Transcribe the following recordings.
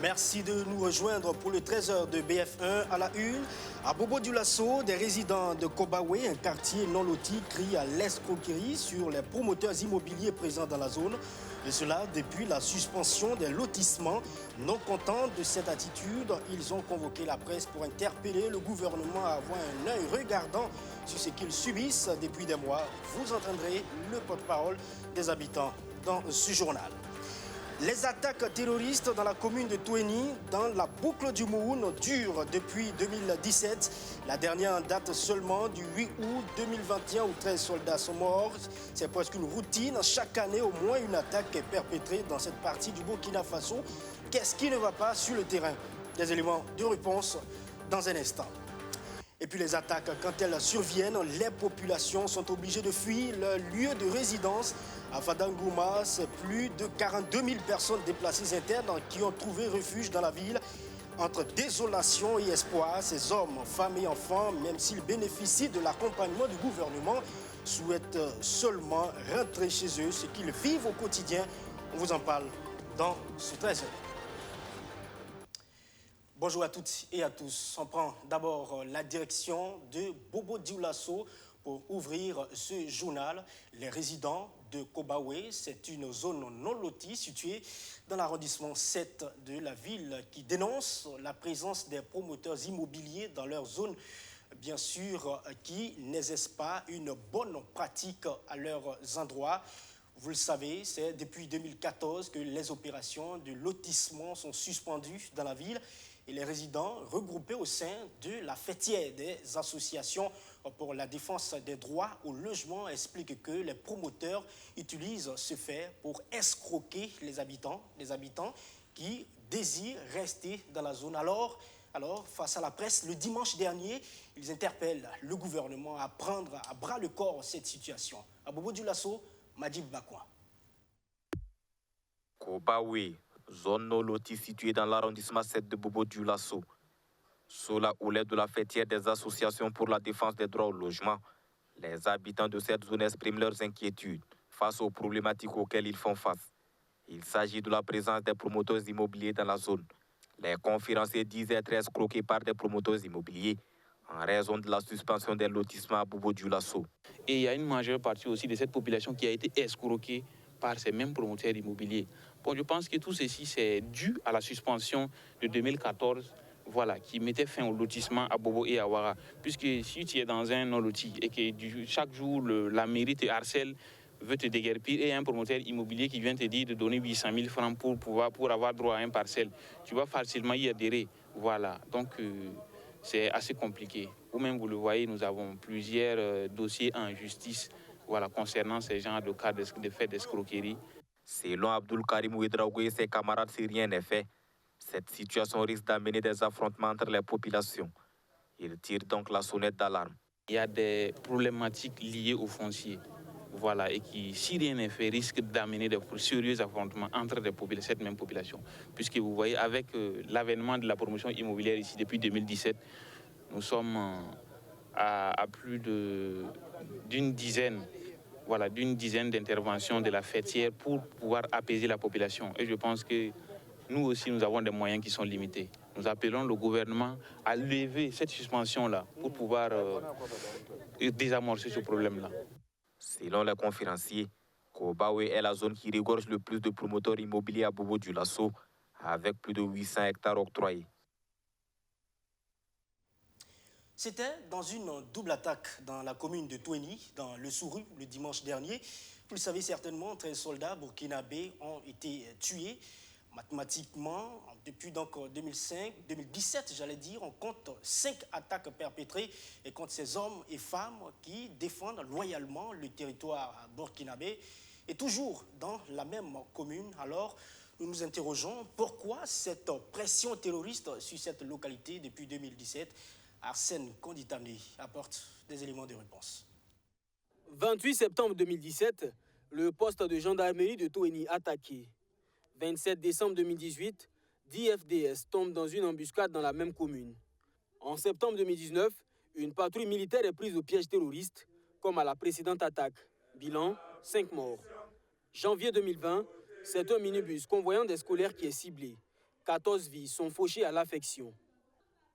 Merci de nous rejoindre pour le 13h de BF1 à la une. À Bobo-Dioulasso, des résidents de Kobawe, un quartier non loti, crient à l'escroquerie sur les promoteurs immobiliers présents dans la zone. Et cela depuis la suspension des lotissements. Non contents de cette attitude, ils ont convoqué la presse pour interpeller le gouvernement à avoir un œil regardant sur ce qu'ils subissent depuis des mois. Vous entendrez le porte-parole des habitants dans ce journal. Les attaques terroristes dans la commune de Touéni, dans la boucle du Mouhoun, durent depuis 2017. La dernière date seulement du 8 août 2021 où 13 soldats sont morts. C'est presque une routine. Chaque année, au moins une attaque est perpétrée dans cette partie du Burkina Faso. Qu'est-ce qui ne va pas sur le terrain? Des éléments de réponse dans un instant. Et puis les attaques, quand elles surviennent, les populations sont obligées de fuir leur lieu de résidence. À Fadangouma, c'est plus de 42 000 personnes déplacées internes qui ont trouvé refuge dans la ville. Entre désolation et espoir, ces hommes, femmes et enfants, même s'ils bénéficient de l'accompagnement du gouvernement, souhaitent seulement rentrer chez eux, ce qu'ils vivent au quotidien. On vous en parle dans ce 13h. Bonjour à toutes et à tous. On prend d'abord la direction de Bobo-Dioulasso pour ouvrir ce journal. Les résidents de Kobawe, c'est une zone non lotie située dans l'arrondissement 7 de la ville qui dénonce la présence des promoteurs immobiliers dans leur zone, bien sûr, qui n'exercent pas une bonne pratique à leurs endroits. Vous le savez, c'est depuis 2014 que les opérations de lotissement sont suspendues dans la ville. Et les résidents regroupés au sein de la fêtière des associations pour la défense des droits au logement expliquent que les promoteurs utilisent ce fait pour escroquer les habitants qui désirent rester dans la zone. Alors, face à la presse, le dimanche dernier, ils interpellent le gouvernement à prendre à bras le corps cette situation. À Bobo-Dioulasso, Madjib Bakwa. Kobawe, zone non lotie située dans l'arrondissement 7 de Bobo-Dioulasso. Sous la houlette de la fêtière des associations pour la défense des droits au logement, les habitants de cette zone expriment leurs inquiétudes face aux problématiques auxquelles ils font face. Il s'agit de la présence des promoteurs immobiliers dans la zone. Les conférenciers disent être escroqués par des promoteurs immobiliers en raison de la suspension des lotissements à Bobo-Dioulasso. Et il y a une majeure partie aussi de cette population qui a été escroquée par ces mêmes promoteurs immobiliers. Bon, je pense que tout ceci, c'est dû à la suspension de 2014, voilà, qui mettait fin au lotissement à Bobo et à Ouara. Puisque si tu es dans un non-loti et que chaque jour, la mairie te harcèle, veut te déguerpir, et un promoteur immobilier qui vient te dire de donner 800 000 francs pour avoir droit à un parcelle, tu vas facilement y adhérer. Voilà, donc c'est assez compliqué. Vous-même, vous le voyez, nous avons plusieurs dossiers en justice, voilà, concernant ces genres de cas de faits d'escroquerie. Selon Abdul Karim Ouedraogo et ses camarades, si rien n'est fait, cette situation risque d'amener des affrontements entre les populations. Il tire donc la sonnette d'alarme. Il y a des problématiques liées au foncier, voilà, et qui, si rien n'est fait, risquent d'amener de sérieux affrontements entre cette même population. Puisque vous voyez, avec l'avènement de la promotion immobilière ici depuis 2017, nous sommes à plus d'une dizaine d'interventions de la fêtière pour pouvoir apaiser la population. Et je pense que nous aussi, nous avons des moyens qui sont limités. Nous appelons le gouvernement à lever cette suspension-là pour pouvoir désamorcer ce problème-là. Selon les conférenciers, Kobawe est la zone qui regorge le plus de promoteurs immobiliers à Bobo-Dioulasso, avec plus de 800 hectares octroyés. C'était dans une double attaque dans la commune de Touéni, dans le Sourou, le dimanche dernier. Vous le savez certainement, 13 soldats burkinabés ont été tués. Mathématiquement, depuis donc 2017, j'allais dire, on compte 5 attaques perpétrées et contre ces hommes et femmes qui défendent loyalement le territoire burkinabé. Et toujours dans la même commune, alors nous nous interrogeons pourquoi cette pression terroriste sur cette localité depuis 2017. Arsène Konditane apporte des éléments de réponse. 28 septembre 2017, le poste de gendarmerie de Touéni attaqué. 27 décembre 2018, 10 FDS tombent dans une embuscade dans la même commune. En septembre 2019, une patrouille militaire est prise au piège terroriste, comme à la précédente attaque. Bilan, 5 morts. Janvier 2020, c'est un minibus convoyant des scolaires qui est ciblé. 14 vies sont fauchées à l'affection.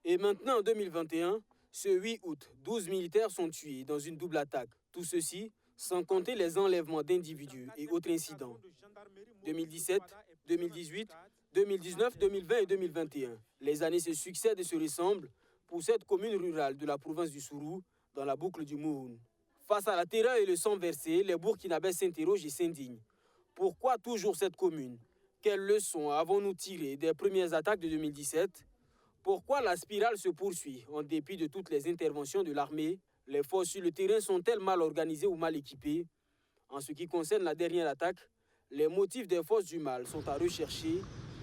Et maintenant, en 2021, ce 8 août, 12 militaires sont tués dans une double attaque. Tout ceci sans compter les enlèvements d'individus et autres incidents. 2017, 2018, 2019, 2020 et 2021. Les années se succèdent et se ressemblent pour cette commune rurale de la province du Sourou, dans la boucle du Mouhoun. Face à la terreur et le sang versé, les Burkinabés s'interrogent et s'indignent. Pourquoi toujours cette commune? Quelles leçons avons-nous tirées des premières attaques de 2017? Pourquoi la spirale se poursuit en dépit de toutes les interventions de l'armée? Les forces sur le terrain sont-elles mal organisées ou mal équipées? En ce qui concerne la dernière attaque, les motifs des forces du mal sont à rechercher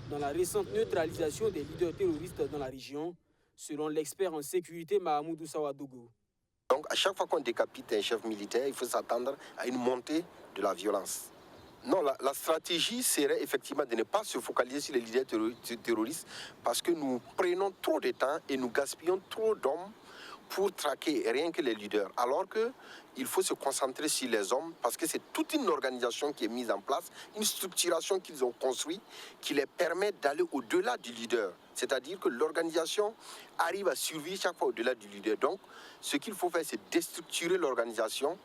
dans la récente neutralisation des leaders terroristes dans la région, selon l'expert en sécurité Mahamoudou Sawadougou. Donc à chaque fois qu'on décapite un chef militaire, il faut s'attendre à une montée de la violence. Non, la stratégie serait effectivement de ne pas se focaliser sur les leaders terroristes parce que nous prenons trop de temps et nous gaspillons trop d'hommes pour traquer rien que les leaders. Alors qu'il faut se concentrer sur les hommes parce que c'est toute une organisation qui est mise en place, une structuration qu'ils ont construite qui les permet d'aller au-delà du leader. C'est-à-dire que l'organisation arrive à survivre chaque fois au-delà du leader. Donc, ce qu'il faut faire, c'est déstructurer l'organisation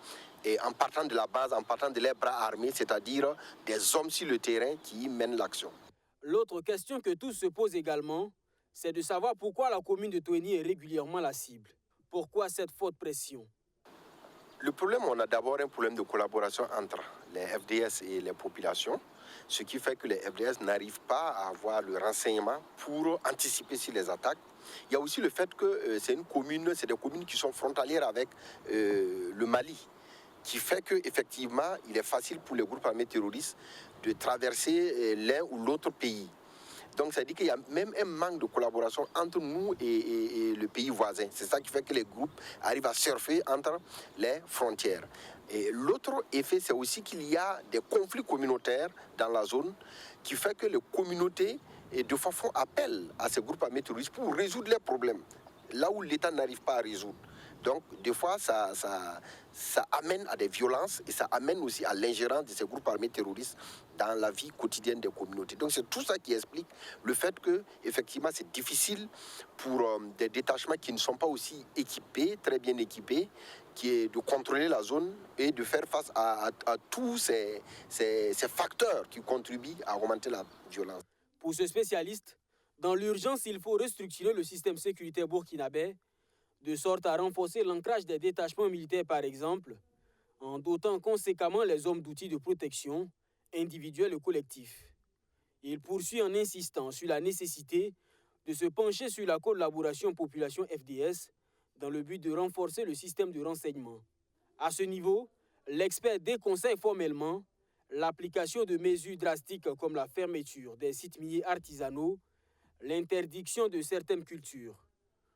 et en partant de la base, en partant de leurs bras armés, c'est-à-dire des hommes sur le terrain qui mènent l'action. L'autre question que tous se posent également, c'est de savoir pourquoi la commune de Toeni est régulièrement la cible. Pourquoi cette forte pression? Le problème, on a d'abord un problème de collaboration entre les FDS et les populations, ce qui fait que les FDS n'arrivent pas à avoir le renseignement pour anticiper sur les attaques. Il y a aussi le fait que c'est des communes qui sont frontalières avec le Mali, qui fait qu'effectivement, il est facile pour les groupes armés terroristes de traverser l'un ou l'autre pays. Donc, ça veut dire qu'il y a même un manque de collaboration entre nous et le pays voisin. C'est ça qui fait que les groupes arrivent à surfer entre les frontières. Et l'autre effet, c'est aussi qu'il y a des conflits communautaires dans la zone qui fait que les communautés, de fois, font appel à ces groupes armés terroristes pour résoudre leurs problèmes, là où l'État n'arrive pas à résoudre. Donc, des fois, ça amène à des violences et ça amène aussi à l'ingérence de ces groupes armés terroristes dans la vie quotidienne des communautés. Donc, c'est tout ça qui explique le fait que, effectivement, c'est difficile pour des détachements qui ne sont pas aussi équipés, très bien équipés, qui est de contrôler la zone et de faire face à tous ces facteurs qui contribuent à augmenter la violence. Pour ce spécialiste, dans l'urgence, il faut restructurer le système sécuritaire burkinabé de sorte à renforcer l'ancrage des détachements militaires, par exemple, en dotant conséquemment les hommes d'outils de protection, individuels et collectifs. Il poursuit en insistant sur la nécessité de se pencher sur la collaboration population-FDS dans le but de renforcer le système de renseignement. À ce niveau, l'expert déconseille formellement l'application de mesures drastiques comme la fermeture des sites miniers artisanaux, l'interdiction de certaines cultures.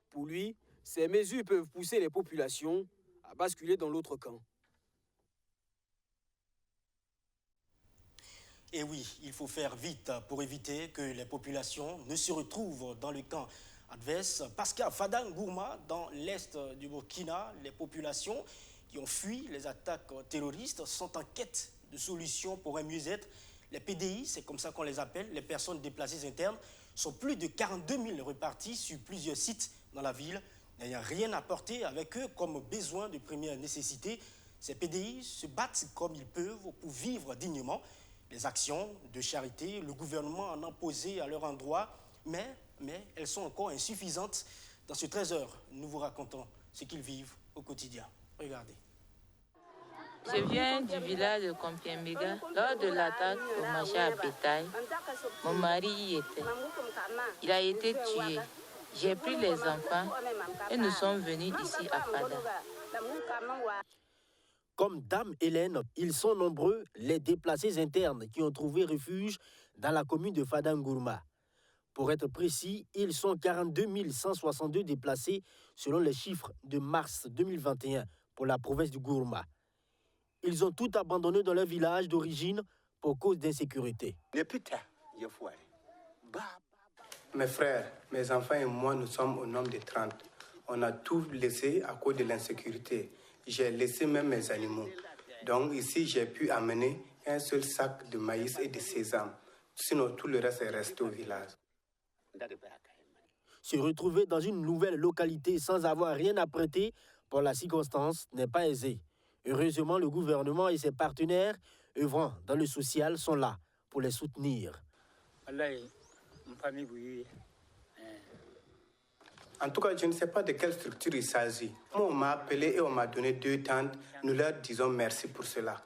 Pour lui, ces mesures peuvent pousser les populations à basculer dans l'autre camp. Et oui, il faut faire vite pour éviter que les populations ne se retrouvent dans le camp adverse. Parce qu'à Fadang Gourma, dans l'est du Burkina, les populations qui ont fui les attaques terroristes sont en quête de solutions pour un mieux-être. Les PDI, c'est comme ça qu'on les appelle, les personnes déplacées internes, sont plus de 42 000 repartis sur plusieurs sites dans la ville, n'ayant rien apporté avec eux comme besoin de première nécessité. Ces PDI se battent comme ils peuvent pour vivre dignement. Les actions de charité, le gouvernement en a posé à leur endroit, mais elles sont encore insuffisantes. Dans ce 13 heures, nous vous racontons ce qu'ils vivent au quotidien. Regardez. Je viens du village de Kompiembega. Lors de l'attaque au marché à bétail, mon mari y était. Il a été tué. J'ai pris les enfants et nous sommes venus ici à Fada. Comme Dame Hélène, ils sont nombreux les déplacés internes qui ont trouvé refuge dans la commune de Fadangourma. Pour être précis, ils sont 42 162 déplacés selon les chiffres de mars 2021 pour la province du Gourma. Ils ont tout abandonné dans leur village d'origine pour cause d'insécurité. Mes frères, mes enfants et moi, nous sommes au nombre de 30. On a tout laissé à cause de l'insécurité. J'ai laissé même mes animaux. Donc ici, j'ai pu amener un seul sac de maïs et de sésame. Sinon, tout le reste est resté au village. Se retrouver dans une nouvelle localité sans avoir rien à prêter pour la circonstance n'est pas aisé. Heureusement, le gouvernement et ses partenaires œuvrant dans le social sont là pour les soutenir. En tout cas, je ne sais pas de quelle structure il s'agit. Moi, on m'a appelé et on m'a donné 2 tentes. Nous leur disons merci pour cela.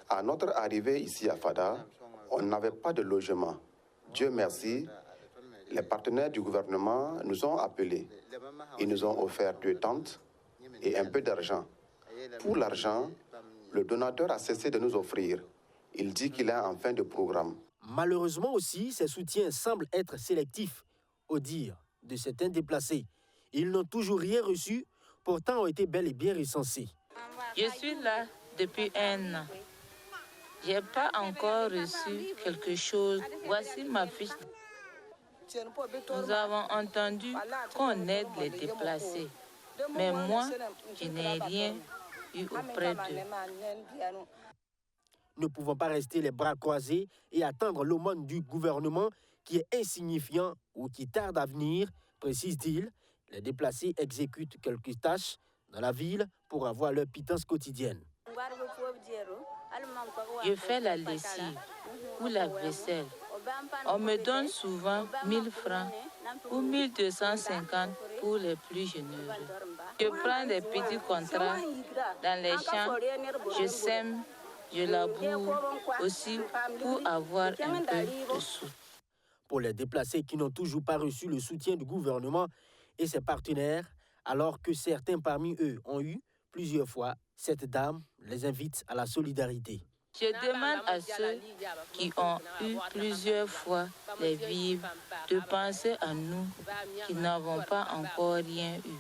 À notre arrivée ici à Fada, on n'avait pas de logement. Dieu merci, les partenaires du gouvernement nous ont appelés. Ils nous ont offert 2 tentes et un peu d'argent. Pour l'argent, le donateur a cessé de nous offrir. Il dit qu'il est en fin de programme. Malheureusement aussi, ces soutiens semblent être sélectifs, au dire de certains déplacés. Ils n'ont toujours rien reçu, pourtant ont été bel et bien recensés. Je suis là depuis 1 an. Je n'ai pas encore reçu quelque chose. Voici ma fiche. Nous avons entendu qu'on aide les déplacés. Mais moi, je n'ai rien eu auprès d'eux. Ne pouvons pas rester les bras croisés et attendre l'aumône du gouvernement qui est insignifiant ou qui tarde à venir, précise-t-il. Les déplacés exécutent quelques tâches dans la ville pour avoir leur pitance quotidienne. Je fais la lessive ou la vaisselle. On me donne souvent 1000 francs ou 1250 pour les plus généreux. Je prends des petits contrats dans les champs, je sème, je laboure aussi pour avoir un peu de sous. Pour les déplacés qui n'ont toujours pas reçu le soutien du gouvernement et ses partenaires, alors que certains parmi eux ont eu plusieurs fois, cette dame les invite à la solidarité. Je demande à ceux qui ont eu plusieurs fois les vivres de penser à nous qui n'avons pas encore rien eu.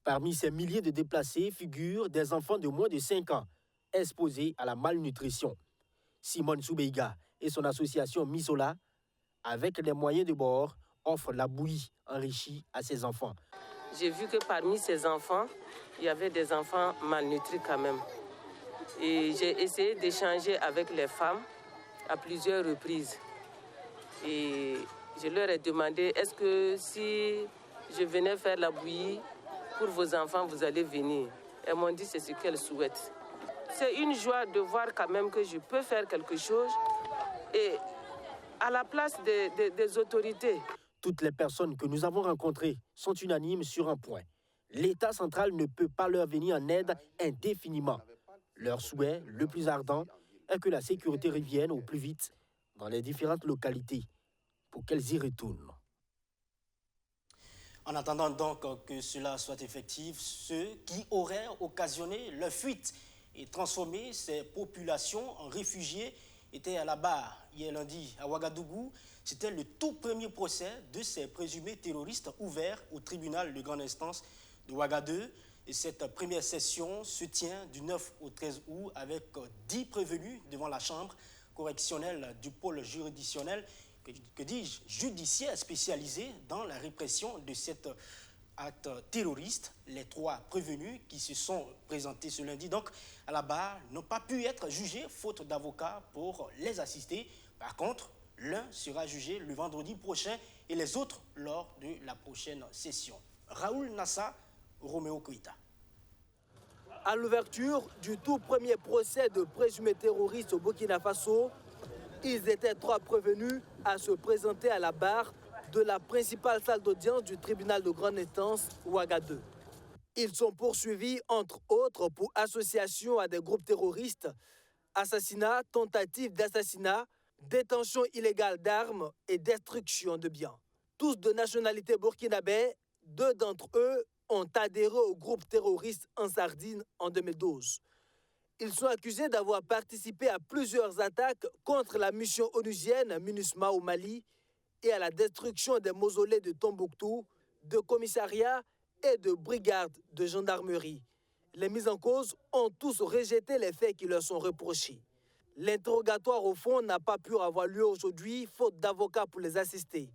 Parmi ces milliers de déplacés figurent des enfants de moins de 5 ans exposés à la malnutrition. Simone Soubeiga et son association Misola, avec les moyens de bord, offrent la bouillie enrichie à ses enfants. J'ai vu que parmi ces enfants, il y avait des enfants malnutris quand même. Et j'ai essayé d'échanger avec les femmes à plusieurs reprises. Et je leur ai demandé, est-ce que si je venais faire la bouillie pour vos enfants, vous allez venir? Elles m'ont dit c'est ce qu'elles souhaitent. C'est une joie de voir quand même que je peux faire quelque chose et à la place des autorités. Toutes les personnes que nous avons rencontrées sont unanimes sur un point. L'État central ne peut pas leur venir en aide indéfiniment. Leur souhait, le plus ardent, est que la sécurité revienne au plus vite dans les différentes localités pour qu'elles y retournent. En attendant donc que cela soit effectif, ceux qui auraient occasionné leur fuite et transformé ces populations en réfugiés étaient à la barre hier lundi à Ouagadougou. C'était le tout premier procès de ces présumés terroristes ouvert au tribunal de grande instance de Ouagadougou. Et cette première session se tient du 9 au 13 août avec 10 prévenus devant la chambre correctionnelle du pôle juridictionnel, que dis-je, judiciaire spécialisé dans la répression de cet acte terroriste. Les 3 prévenus qui se sont présentés ce lundi donc à la barre n'ont pas pu être jugés faute d'avocats pour les assister. Par contre, l'un sera jugé le vendredi prochain et les autres lors de la prochaine session. Raoul Nassa, Roméo Koïta. À l'ouverture du tout premier procès de présumés terroristes au Burkina Faso, ils étaient 3 prévenus à se présenter à la barre de la principale salle d'audience du tribunal de grande instance Ouagadougou. Ils sont poursuivis, entre autres, pour association à des groupes terroristes, assassinat, tentative d'assassinat, détention illégale d'armes et destruction de biens. Tous de nationalité burkinabé, 2 d'entre eux ont adhéré au groupe terroriste Ansardine en 2012. Ils sont accusés d'avoir participé à plusieurs attaques contre la mission onusienne MINUSMA au Mali et à la destruction des mausolées de Tombouctou, de commissariats et de brigades de gendarmerie. Les mis en cause ont tous rejeté les faits qui leur sont reprochés. L'interrogatoire au fond n'a pas pu avoir lieu aujourd'hui, faute d'avocats pour les assister.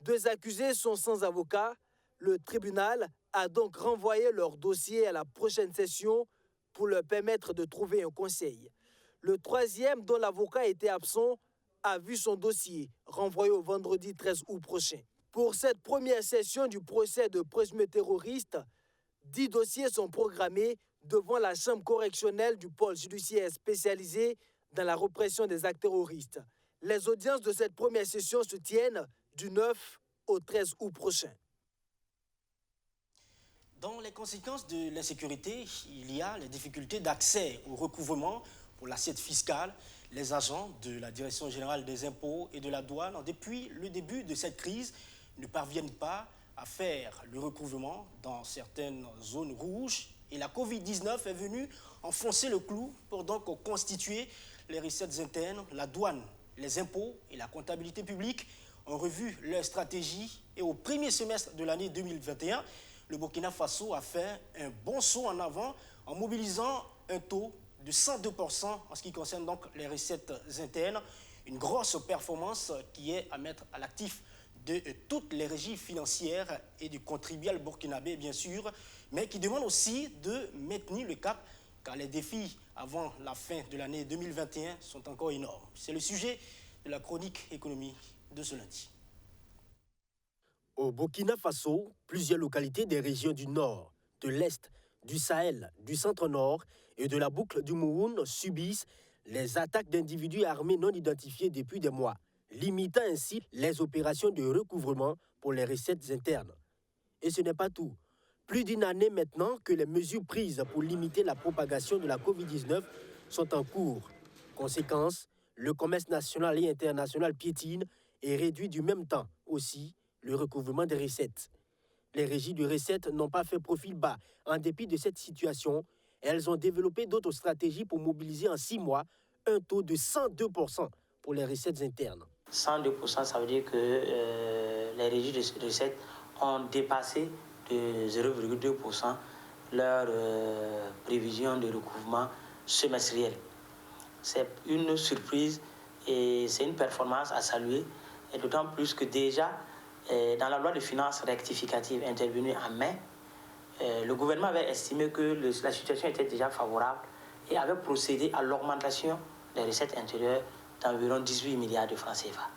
2 accusés sont sans avocat. Le tribunal a donc renvoyé leur dossier à la prochaine session pour leur permettre de trouver un conseil. Le 3e, dont l'avocat était absent, a vu son dossier renvoyé au vendredi 13 août prochain. Pour cette première session du procès de présumés terroristes, 10 dossiers sont programmés devant la chambre correctionnelle du pôle judiciaire spécialisé dans la répression des actes terroristes. Les audiences de cette première session se tiennent du 9 au 13 août prochain. Dans les conséquences de l'insécurité, il y a les difficultés d'accès au recouvrement pour l'assiette fiscale. Les agents de la Direction générale des impôts et de la douane, depuis le début de cette crise, ne parviennent pas à faire le recouvrement dans certaines zones rouges. Et la Covid-19 est venue enfoncer le clou pour donc constituer les recettes internes. La douane, les impôts et la comptabilité publique ont revu leur stratégie. Et au premier semestre de l'année 2021, le Burkina Faso a fait un bon saut en avant en mobilisant un taux de 102% en ce qui concerne donc les recettes internes. Une grosse performance qui est à mettre à l'actif de toutes les régies financières et du contribuable burkinabé, bien sûr, mais qui demande aussi de maintenir le cap, car les défis avant la fin de l'année 2021 sont encore énormes. C'est le sujet de la chronique économie de ce lundi. Au Burkina Faso, plusieurs localités des régions du Nord, de l'Est, du Sahel, du Centre-Nord et de la boucle du Mouhoun subissent les attaques d'individus armés non identifiés depuis des mois, limitant ainsi les opérations de recouvrement pour les recettes internes. Et ce n'est pas tout. Plus d'une année maintenant que les mesures prises pour limiter la propagation de la Covid-19 sont en cours. Conséquence, le commerce national et international piétine et réduit du même temps aussi le recouvrement des recettes. Les régies de recettes n'ont pas fait profil bas. En dépit de cette situation, elles ont développé d'autres stratégies pour mobiliser en 6 mois un taux de 102% pour les recettes internes. 102%, ça veut dire que les régies de recettes ont dépassé de 0,2% leur prévision de recouvrement semestriel. C'est une surprise et c'est une performance à saluer, et d'autant plus que déjà, dans la loi de finances rectificative intervenue en mai, le gouvernement avait estimé que la situation était déjà favorable et avait procédé à l'augmentation des recettes intérieures d'environ 18 milliards de francs CFA.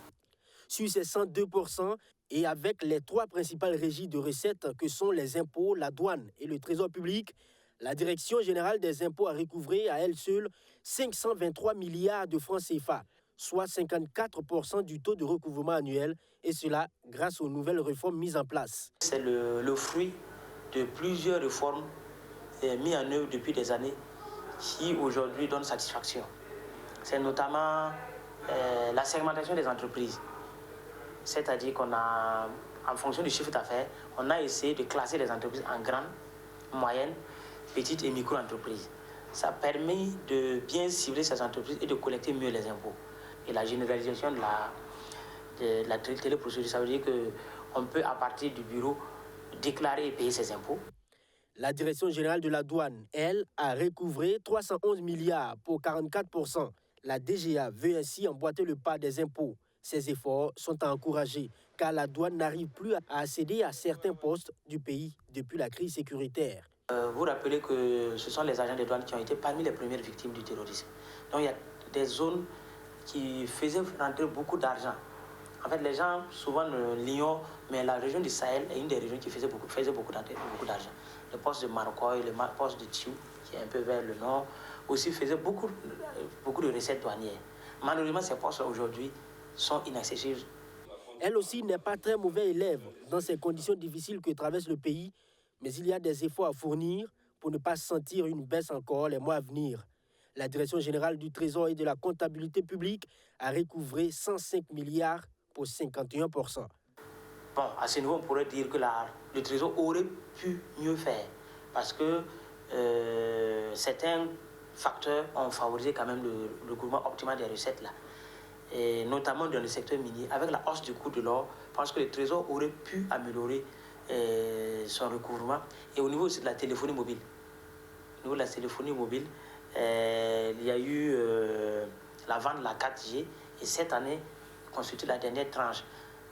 Sur ces 102%, et avec les 3 principales régies de recettes que sont les impôts, la douane et le trésor public, la Direction générale des impôts a recouvré à elle seule 523 milliards de francs CFA, soit 54% du taux de recouvrement annuel, et cela grâce aux nouvelles réformes mises en place. C'est le fruit de plusieurs réformes mises en œuvre depuis des années qui aujourd'hui donnent satisfaction. C'est notamment la segmentation des entreprises. C'est-à-dire qu'on a, en fonction du chiffre d'affaires, on a essayé de classer les entreprises en grandes, moyennes, petites et micro-entreprises. Ça permet de bien cibler ces entreprises et de collecter mieux les impôts. Et la généralisation de la téléprocédure, ça veut dire qu'on peut, à partir du bureau, déclarer et payer ses impôts. La Direction générale de la douane, elle, a recouvré 311 milliards pour 44%. La DGA veut ainsi emboîter le pas des impôts. Ces efforts sont à encourager, car la douane n'arrive plus à accéder à certains postes du pays depuis la crise sécuritaire. Vous rappelez que ce sont les agents de douane qui ont été parmi les premières victimes du terrorisme. Donc il y a des zones qui faisaient rentrer beaucoup d'argent. En fait, les gens souvent l'ignorent, mais la région du Sahel est une des régions qui faisait beaucoup d'argent. Le poste de Marocoy, le poste de Tiou, qui est un peu vers le nord, aussi faisait beaucoup de recettes douanières. Malheureusement, ces postes aujourd'hui sont inaccessibles. Elle aussi n'est pas très mauvais élève dans ces conditions difficiles que traverse le pays, mais il y a des efforts à fournir pour ne pas sentir une baisse encore les mois à venir. La Direction générale du Trésor et de la comptabilité publique a recouvré 105 milliards pour 51%. Bon, à ce niveau, on pourrait dire que le Trésor aurait pu mieux faire parce que certains facteurs ont favorisé quand même le recouvrement optimal des recettes là. Et notamment dans le secteur minier, avec la hausse du coût de l'or, je pense que le Trésor aurait pu améliorer son recouvrement. Et au niveau aussi de la téléphonie mobile, il y a eu la vente de la 4G et cette année constitue la dernière tranche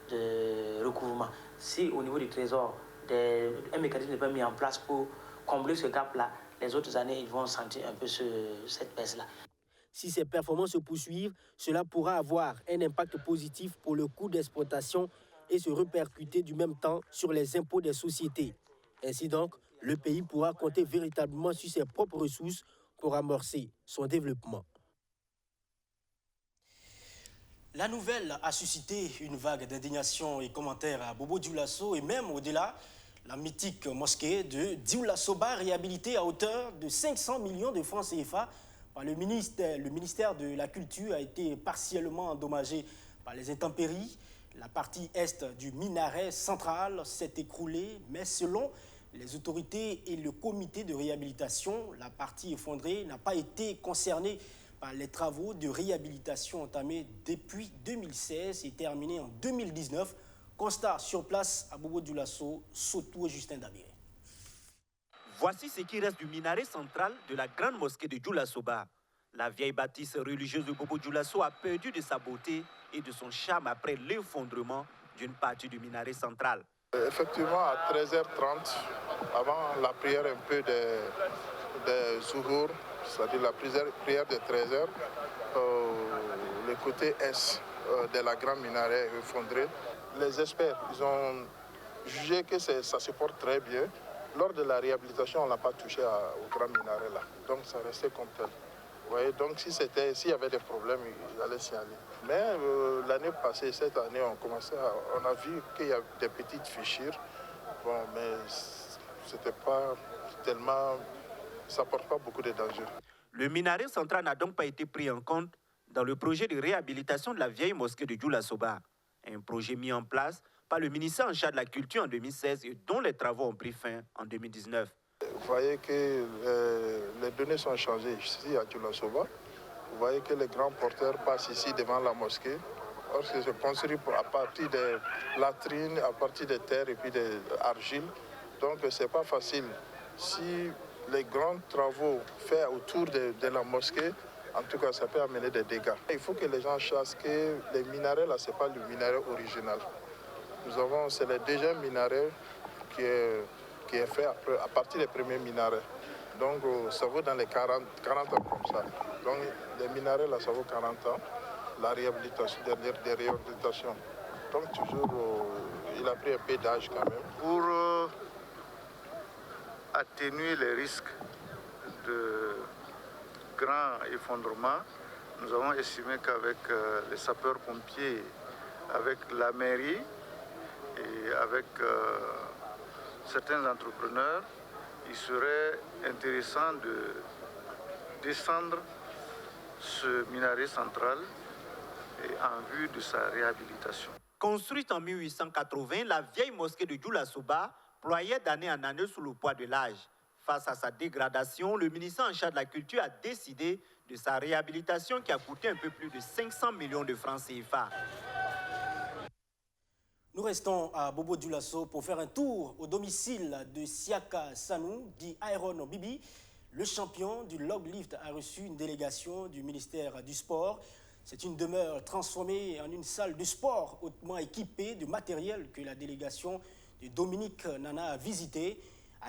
de recouvrement. Si au niveau du Trésor, un mécanisme n'est pas mis en place pour combler ce gap-là, les autres années, ils vont sentir un peu cette baisse-là. Si ces performances se poursuivent, cela pourra avoir un impact positif pour le coût d'exploitation et se répercuter du même temps sur les impôts des sociétés. Ainsi donc, le pays pourra compter véritablement sur ses propres ressources pour amorcer son développement. La nouvelle a suscité une vague d'indignation et commentaires à Bobo Dioulasso et même au-delà, la mythique mosquée de Dioulasso-Ba réhabilitée à hauteur de 500 millions de francs CFA par le ministère de la Culture a été partiellement endommagée par les intempéries. La partie est du minaret central s'est écroulée, mais selon les autorités et le comité de réhabilitation, la partie effondrée n'a pas été concernée par les travaux de réhabilitation entamés depuis 2016 et terminés en 2019. Constat sur place à Bobo Dioulasso, Soto et Justin Dabiré. Voici ce qui reste du minaret central de la grande mosquée de Dioulasso-Ba. La vieille bâtisse religieuse de Bobo Dioulasso a perdu de sa beauté et de son charme après l'effondrement d'une partie du minaret central. Effectivement, à 13h30, avant la prière un peu de Zuhur, c'est-à-dire la prière de 13h, le côté est de la grande minaret effondré. Les experts, ils ont jugé que ça se porte très bien. Lors de la réhabilitation, on n'a pas touché au grand minaret là. Donc ça restait comme tel. Vous voyez, donc s'il y avait des problèmes, ils allaient signaler. Mais l'année passée, cette année, on a vu qu'il y a des petites fissures. Bon, mais c'était pas tellement, ça porte pas beaucoup de danger. Le minaret central n'a donc pas été pris en compte dans le projet de réhabilitation de la vieille mosquée de Dioulasso-Ba. Un projet mis en place par le ministère en charge de la Culture en 2016 et dont les travaux ont pris fin en 2019. Vous voyez que les données sont changées ici à Dioulasso-Ba. Vous voyez que les grands porteurs passent ici devant la mosquée. Or, c'est construit à partir de latrines, à partir de terre et puis d'argile. Donc, ce n'est pas facile. Si les grands travaux faits autour de la mosquée, en tout cas, ça peut amener des dégâts. Il faut que les gens sachent que les minarets, là, ce n'est pas le minaret original. C'est le deuxième minaret qui est fait à partir des premiers minarets. Donc, ça vaut dans les 40 ans comme ça. Donc, les minarets, là, ça vaut 40 ans. La réhabilitation, des réhabilitations. Donc, toujours, il a pris un peu d'âge quand même. Pour atténuer les risques de grands effondrements, nous avons estimé qu'avec les sapeurs-pompiers, avec la mairie et avec certains entrepreneurs, il serait intéressant de descendre ce minaret central et en vue de sa réhabilitation. Construite en 1880, la vieille mosquée de Dioulasso-Ba ployait d'année en année sous le poids de l'âge. Face à sa dégradation, le ministère en charge de la Culture a décidé de sa réhabilitation qui a coûté un peu plus de 500 millions de francs CFA. Nous restons à Bobo Dioulasso pour faire un tour au domicile de Siaka Sanou, dit Iron Bibi. Le champion du log lift a reçu une délégation du ministère du Sport. C'est une demeure transformée en une salle de sport hautement équipée de matériel que la délégation de Dominique Nana a visité.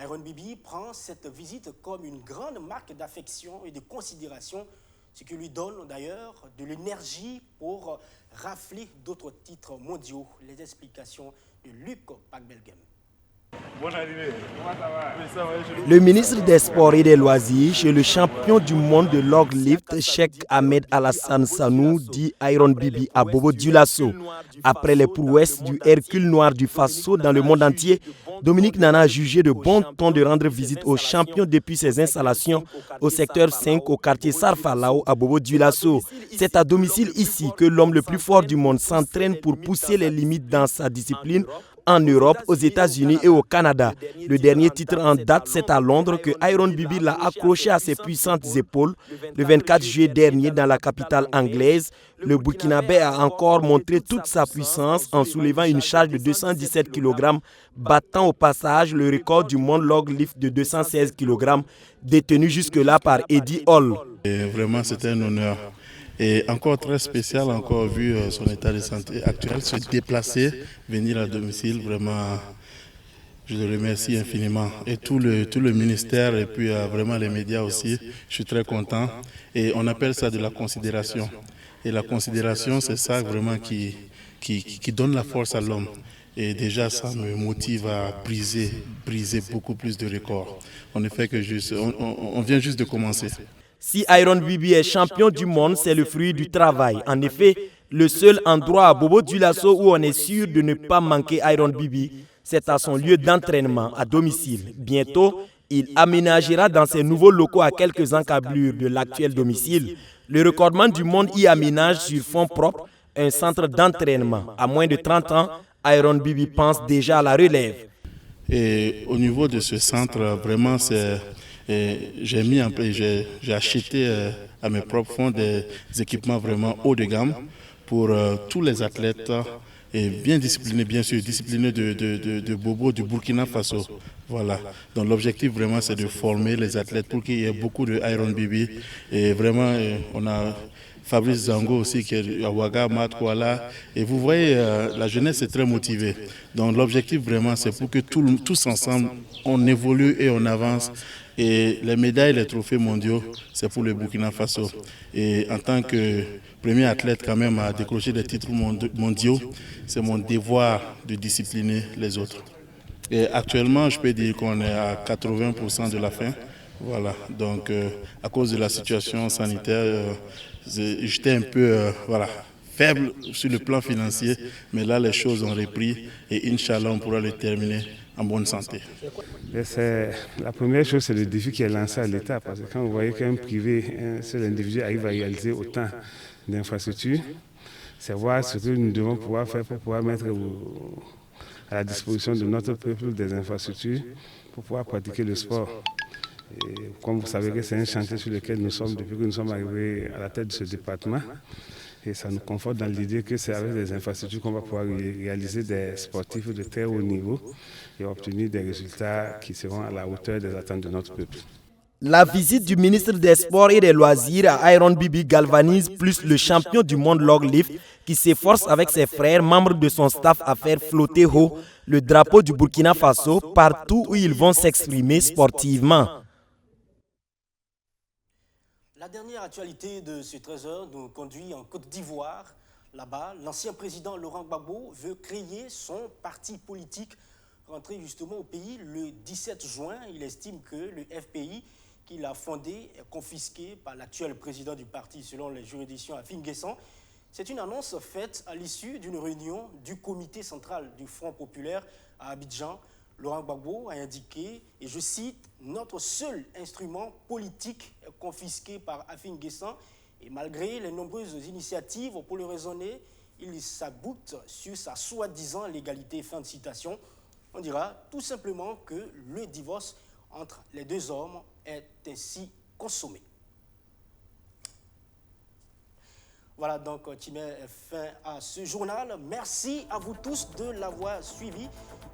Iron Bibi prend cette visite comme une grande marque d'affection et de considération, ce qui lui donne d'ailleurs de l'énergie pour rafler d'autres titres mondiaux. Les explications de Luc Pacbelgem. Bonne arrivée. Le ministre des Sports et des Loisirs chez le champion du monde de log lift, Cheikh Ahmed Alassane Sanou, dit Iron Bibi à Bobo Dioulasso. Après les prouesses du Hercule noir du Faso dans le monde entier, Dominique Nana a jugé de bon ton de rendre visite au champion depuis ses installations au secteur 5 au quartier Sarfalao à Bobo Dioulasso. C'est à domicile ici que l'homme le plus fort du monde s'entraîne pour pousser les limites dans sa discipline en Europe, aux États-Unis et au Canada. Le dernier titre en date, c'est à Londres que Iron Bibi l'a accroché à ses puissantes épaules le 24 juillet dernier dans la capitale anglaise. Le Burkinabé a encore montré toute sa puissance en soulevant une charge de 217 kg, battant au passage le record du monde log lift de 216 kg, détenu jusque-là par Eddie Hall. Et vraiment, c'était un honneur. Et encore très spécial, encore vu son état de santé actuel, se déplacer, venir à domicile, vraiment, je le remercie infiniment. Et tout le ministère et puis vraiment les médias aussi, je suis très content. Et on appelle ça de la considération. Et la considération, c'est ça vraiment qui donne la force à l'homme. Et déjà, ça me motive à briser beaucoup plus de records. On ne fait que juste, on vient juste de commencer. Si Iron Bibi est champion du monde, c'est le fruit du travail. En effet, le seul endroit à Bobo Dioulasso où on est sûr de ne pas manquer Iron Bibi, c'est à son lieu d'entraînement à domicile. Bientôt, il aménagera dans ses nouveaux locaux à quelques encablures de l'actuel domicile. Le recordman du monde y aménage sur fonds propres un centre d'entraînement. À moins de 30 ans, Iron Bibi pense déjà à la relève. Et au niveau de ce centre, vraiment, j'ai acheté à mes propres fonds des équipements vraiment haut de gamme pour tous les athlètes et bien disciplinés, bien sûr, disciplinés de Bobo du Burkina Faso. Voilà. Donc l'objectif vraiment c'est de former les athlètes pour qu'il y ait beaucoup de Iron Bibi. Et vraiment on a Fabrice Zango aussi qui est à Ouaga, Matkouala. Et vous voyez, la jeunesse est très motivée. Donc l'objectif vraiment c'est pour que tous ensemble on évolue et on avance. Et les médailles, les trophées mondiaux, c'est pour le Burkina Faso. Et en tant que premier athlète quand même à décrocher des titres mondiaux, c'est mon devoir de discipliner les autres. Et actuellement, je peux dire qu'on est à 80% de la fin. Voilà. Donc, à cause de la situation sanitaire, j'étais un peu faible sur le plan financier, mais là, les choses ont repris et Inch'Allah, on pourra le terminer en bonne santé. La première chose, c'est le défi qui est lancé à l'État, parce que quand vous voyez qu'un privé, un seul individu arrive à réaliser autant d'infrastructures, c'est voir ce que nous devons pouvoir faire pour pouvoir mettre à la disposition de notre peuple des infrastructures pour pouvoir pratiquer le sport. Et comme vous savez que c'est un chantier sur lequel nous sommes depuis que nous sommes arrivés à la tête de ce département. Et ça nous conforte dans l'idée que c'est avec des infrastructures qu'on va pouvoir réaliser des sportifs de très haut niveau et obtenir des résultats qui seront à la hauteur des attentes de notre peuple. La visite du ministre des Sports et des Loisirs à Iron Bibi galvanise plus le champion du monde log lift qui s'efforce avec ses frères, membres de son staff, à faire flotter haut le drapeau du Burkina Faso partout où ils vont s'exprimer sportivement. La dernière actualité de ce 13h nous conduit en Côte d'Ivoire. Là-bas, l'ancien président Laurent Gbagbo veut créer son parti politique. Rentré justement au pays le 17 juin, il estime que le FPI qu'il a fondé est confisqué par l'actuel président du parti selon les juridictions à Finguessan. C'est une annonce faite à l'issue d'une réunion du comité central du Front populaire à Abidjan. Laurent Gbagbo a indiqué, et je cite, « Notre seul instrument politique est confisqué par Afin-Guessan et malgré les nombreuses initiatives pour le raisonner, il s'aboute sur sa soi-disant légalité. » Fin de citation. On dira tout simplement que le divorce entre les deux hommes est ainsi consommé. Voilà donc qui met fin à ce journal. Merci à vous tous de l'avoir suivi.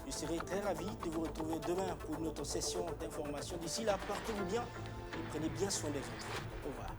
Je serai très ravi de vous retrouver demain pour notre session d'information. D'ici là, portez-vous bien et prenez bien soin des autres. Au revoir.